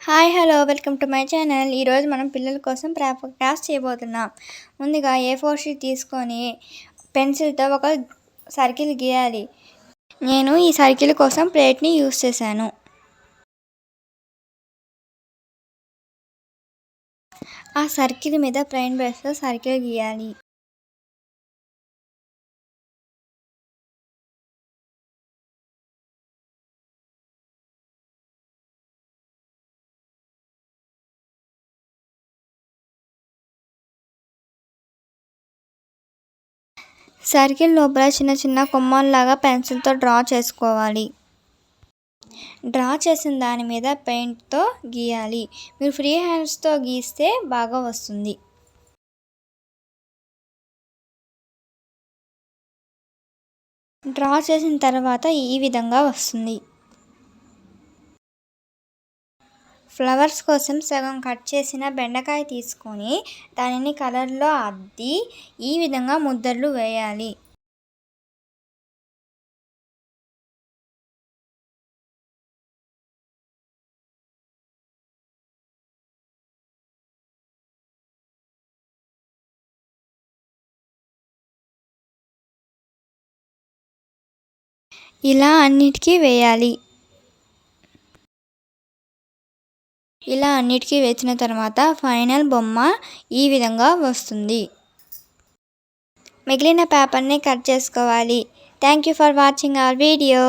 Hi hello welcome to my channel. ఈరోజు మనం పిల్లల కోసం క్రాఫ్ట్ చేయబోతున్నాం. ముందుగా A4 షీట్ తీసుకొని పెన్సిల్తో ఒక సర్కిల్ గీయాలి. నేను ఈ సర్కిల్ కోసం ప్లేట్ని యూస్ చేశాను. ఆ సర్కిల్ మీద ప్లెయిన్ బ్రష్తో సర్కిల్ గీయాలి. సర్కిల్ లోపల చిన్న చిన్న కొమ్మల్లాగా పెన్సిల్తో డ్రా చేసుకోవాలి. డ్రా చేసిన దాని మీద పెయింట్తో గీయాలి. మీరు ఫ్రీ హ్యాండ్స్తో గీస్తే బాగా వస్తుంది. డ్రా చేసిన తర్వాత ఈ విధంగా వస్తుంది. ఫ్లవర్స్ కోసం సగం కట్ చేసిన బెండకాయ తీసుకొని దానిని కలర్లో అద్ది ఈ విధంగా ముద్దలు వేయాలి. ఇలా అన్నిటికీ వేయాలి. ఇలా అన్నిటికీ వేసిన తర్వాత ఫైనల్ బొమ్మ ఈ విధంగా వస్తుంది. మిగిలిన పేపర్ని కట్ చేసుకోవాలి. Thank you for watching our video.